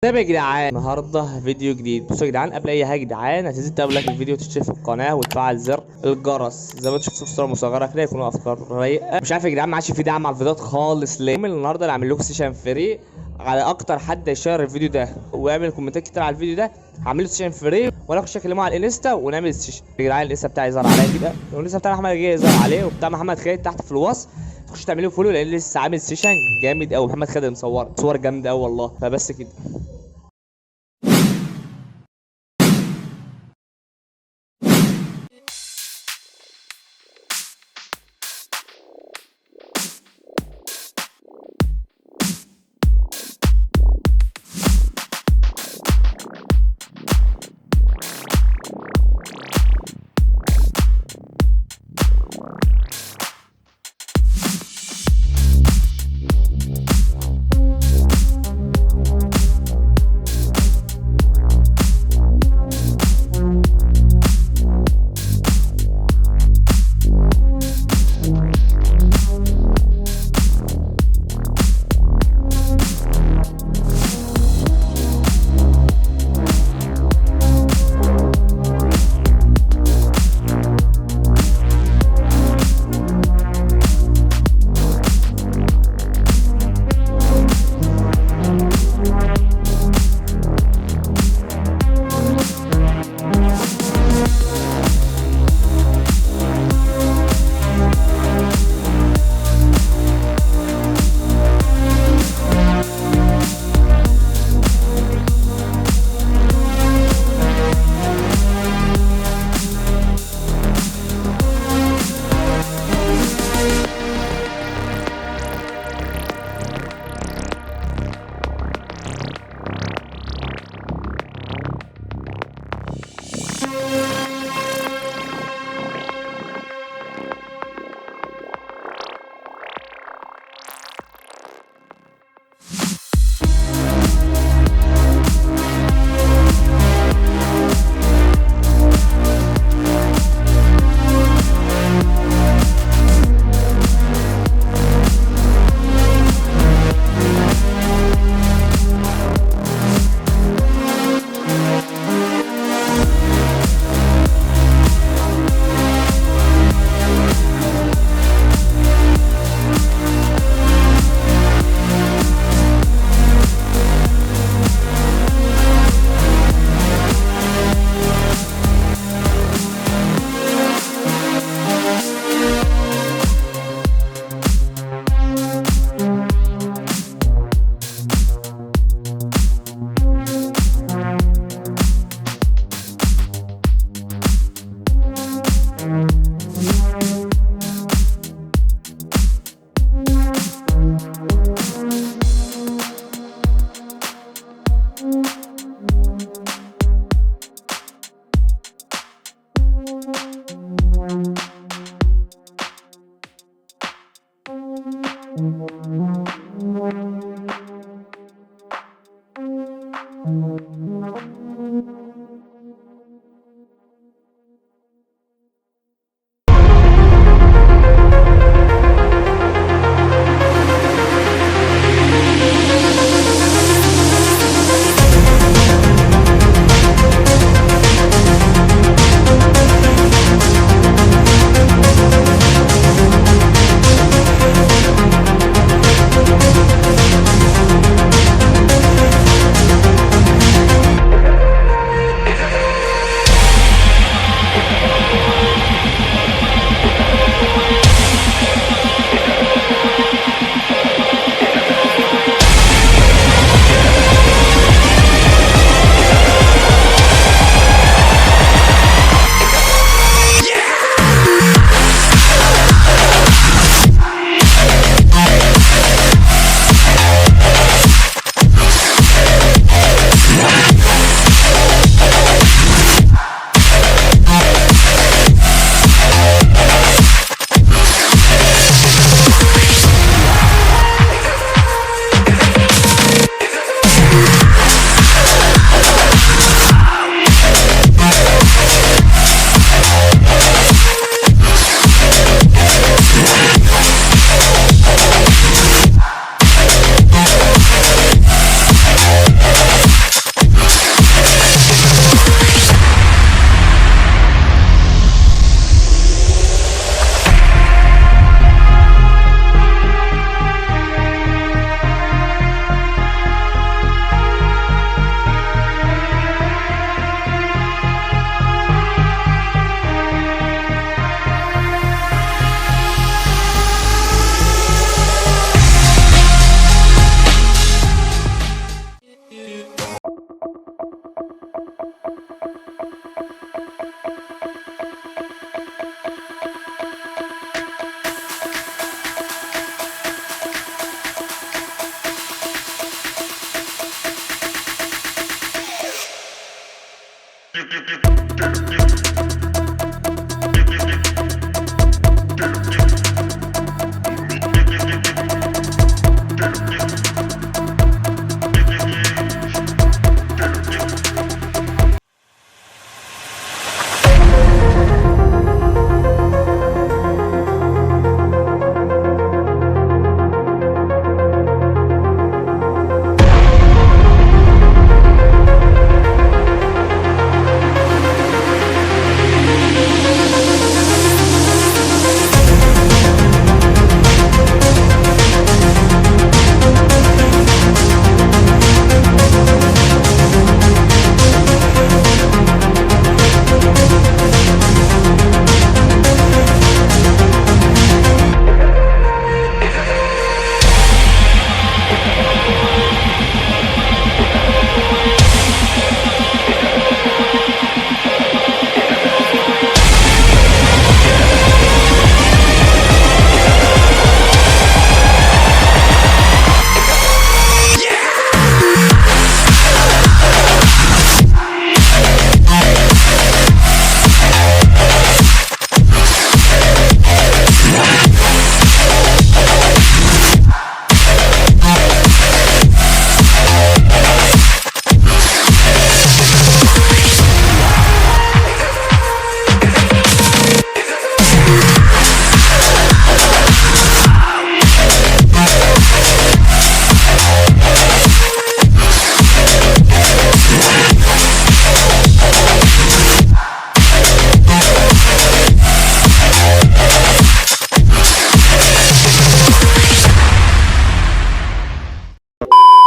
طيب يا جدعان، النهارده فيديو جديد. بصوا يا جدعان، قبل اي حاجه يا جدعان هتنزل تعمل لايك للفيديو وتشترك في القناه وتفعل زر الجرس زي ما انتم شفتوا في الصوره المصغره كده. يكونوا افكار رايقه. مش عارف يا جدعان، ما عادش في دعم على الفيديوهات خالص ليه. النهارده اللي عامل لكم سيشن فري على اكتر حد يشير الفيديو ده ويعمل كومنتات كتير على الفيديو ده. هعمل له سيشن فري وانا اخش اكلمه على الانستا ونعمل سيشن. يا جدعان الانستا بتاعي يظهر عليا كده، والانستا بتاع محمد جاي يظهر عليه، وبتاع محمد خالد تحت في الوصف. تخش تعملوا فولو لان لسه عامل سيشن جامد قوي. محمد خالد مصور صور جامده قوي والله. فبس كده.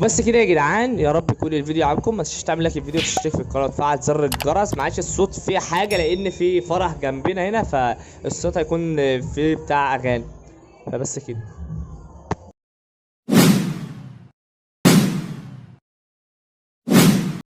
بس كده يا جدعان، يا رب يكون الفيديو عجبكم. ما تنساش تعمل لايك للفيديو وتشترك في القناه وتفعل زر الجرس. معلش الصوت فيه حاجه لان في فرح جنبنا هنا، فالصوت هيكون فيه بتاع اغاني، فبس كده.